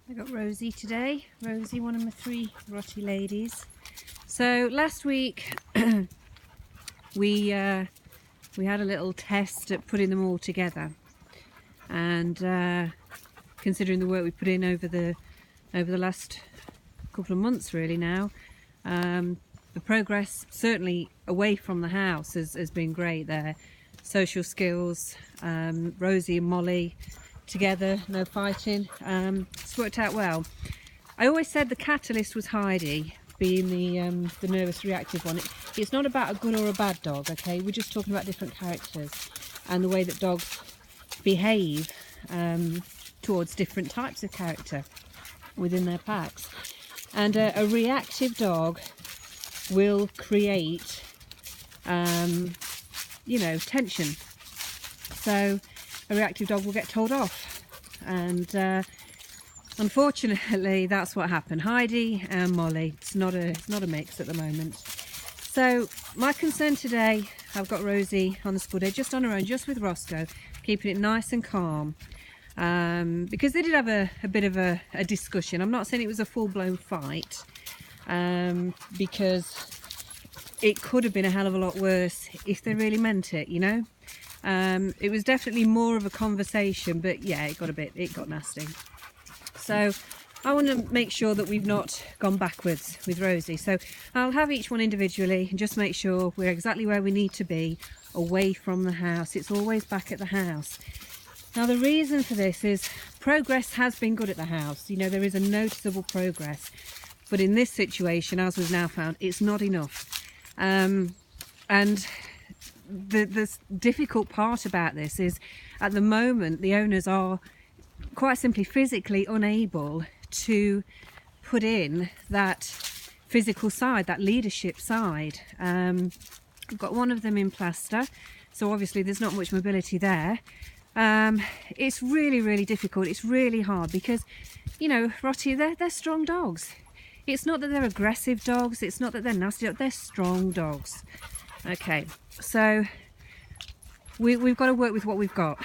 I got Rosie today. Rosie, one of my 3 rotty ladies. So last week we had a little test at putting them all together, and considering the work we put in over the last couple of months, really now, the progress certainly away from the house has been great. Their social skills, Rosie and Molly together, no fighting, it's worked out well. I always said the catalyst was Heidi, being the nervous reactive one. It's not about a good or a bad dog, okay? We're just talking about different characters and the way that dogs behave towards different types of character within their packs. And a reactive dog will create tension. So a reactive dog will get told off, and unfortunately that's what happened. Heidi and Molly, it's not a mix at the moment. So my concern today, I've got Rosie on the school day, just on her own, just with Roscoe, keeping it nice and calm, because they did have a bit of a discussion. I'm not saying it was a full-blown fight, because it could have been a hell of a lot worse if they really meant it, you know. It was definitely more of a conversation, but yeah, it got nasty. So I want to make sure that we've not gone backwards with Rosie. So I'll have each one individually and just make sure we're exactly where we need to be, away from the house. It's always back at the house. Now the reason for this is progress has been good at the house. You know, there is a noticeable progress, but in this situation, as we've now found, it's not enough. And the difficult part about this is, at the moment, the owners are quite simply physically unable to put in that physical side, that leadership side. I've got one of them in plaster, so obviously there's not much mobility there. It's really difficult. It's really hard because, you know, Rotty, they're strong dogs. It's not that they're aggressive dogs, it's not that they're nasty dogs, they're strong dogs. Okay, so we've got to work with what we've got.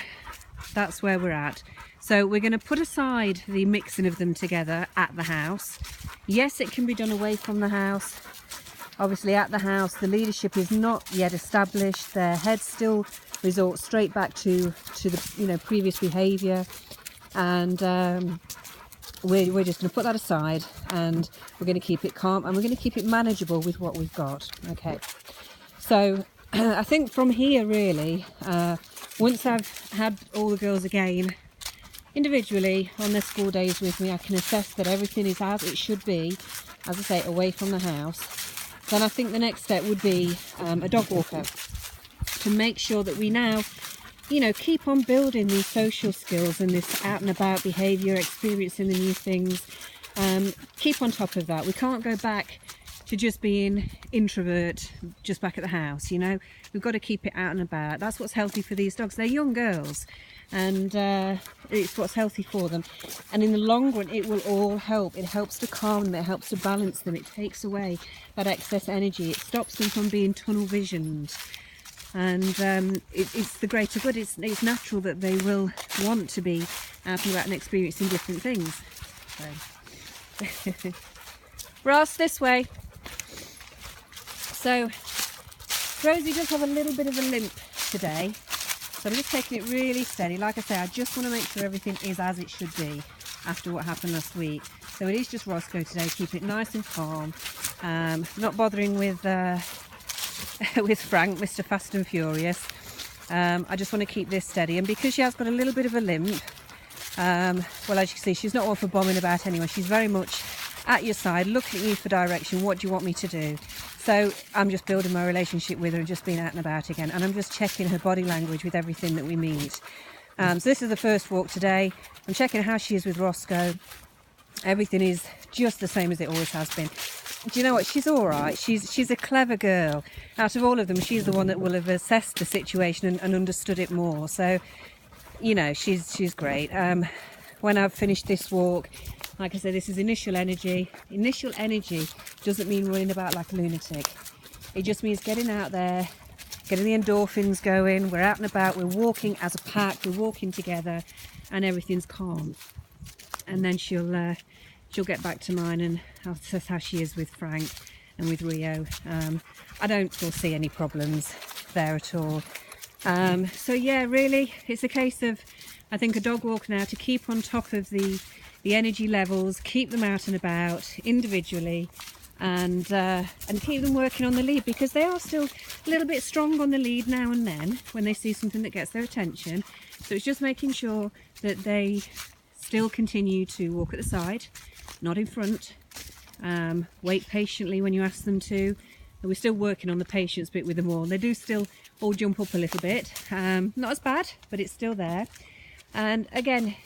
That's where we're at. So we're going to put aside the mixing of them together at the house. Yes, it can be done away from the house. Obviously at the house, the leadership is not yet established. Their heads still resort straight back to the previous behaviour, and we're just going to put that aside, and we're going to keep it calm, and we're going to keep it manageable with what we've got. Okay, so I think from here really, once I've had all the girls again individually on their school days with me, I can assess that everything is as it should be, as I say, away from the house. Then I think the next step would be a dog walker, to make sure that we now, you know, keep on building these social skills and this out and about behaviour, experiencing the new things. Keep on top of that. We can't go back to just being introvert, just back at the house, you know. We've got to keep it out and about. That's what's healthy for these dogs. They're young girls, and it's what's healthy for them. And in the long run, it will all help. It helps to calm them, it helps to balance them, it takes away that excess energy, it stops them from being tunnel visioned. And it's the greater good. It's natural that they will want to be out and about and experiencing different things. So. Ross, this way. So Rosie does have a little bit of a limp today, so I'm just taking it really steady. Like I say, I just want to make sure everything is as it should be after what happened last week. So it is just Roscoe today, keeping it nice and calm, not bothering with Frank, Mr. Fast and Furious. I just want to keep this steady, and because she has got a little bit of a limp, well, as you can see, she's not one for bombing about anyway. She's very much at your side, looking at you for direction. What do you want me to do? So I'm just building my relationship with her and just being out and about again, and I'm just checking her body language with everything that we meet. So this is the first walk today. I'm checking how she is with Roscoe. Everything is just the same as it always has been. Do you know what? She's all right. She's a clever girl. Out of all of them, she's the one that will have assessed the situation and understood it more. So, you know, she's great. When I've finished this walk, like I said, this is initial energy. Initial energy doesn't mean running about like a lunatic. It just means getting out there, getting the endorphins going. We're out and about. We're walking as a pack. We're walking together, and everything's calm. and then she'll get back to mine, and that's how she is with Frank and with Rio. I don't foresee any problems there at all. So yeah, really it's a case of, I think, a dog walk now to keep on top of the energy levels, keep them out and about individually, and keep them working on the lead, because they are still a little bit strong on the lead now and then when they see something that gets their attention. So it's just making sure that they still continue to walk at the side, not in front. Wait patiently when you ask them to. And we're still working on the patience bit with them all. They do still all jump up a little bit. Not as bad, but it's still there. And again,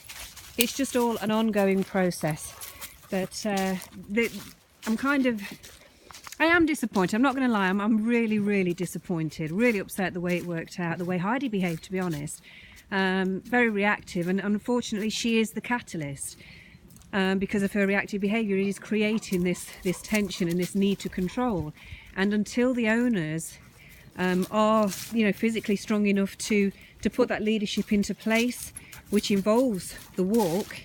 it's just all an ongoing process. But I am disappointed. I'm not going to lie. I'm really, really disappointed. Really upset the way it worked out, the way Heidi behaved, to be honest. Very reactive, and unfortunately she is the catalyst. Because of her reactive behaviour, it is creating this tension and this need to control. And until the owners are, physically strong enough to put that leadership into place, which involves the walk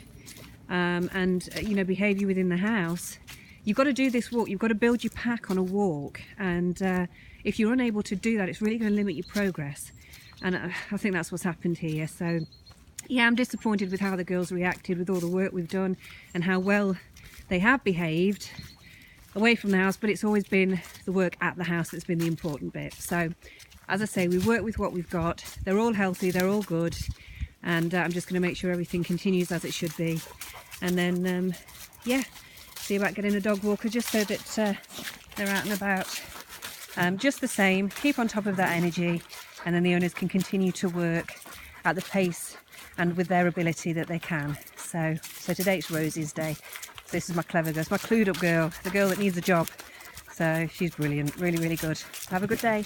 and behaviour within the house, you've got to do this walk. You've got to build your pack on a walk, and if you're unable to do that, it's really going to limit your progress. And I think that's what's happened here. So yeah, I'm disappointed with how the girls reacted with all the work we've done and how well they have behaved away from the house, but it's always been the work at the house that's been the important bit. So as I say, we work with what we've got. They're all healthy, they're all good, and I'm just going to make sure everything continues as it should be. And then yeah, see about getting a dog walker just so that they're out and about just the same. Keep on top of that energy, and then the owners can continue to work at the pace and with their ability that they can. So today it's Rosie's day. So this is my clever girl, it's my clued up girl, the girl that needs a job. So she's brilliant, really, really good. Have a good day.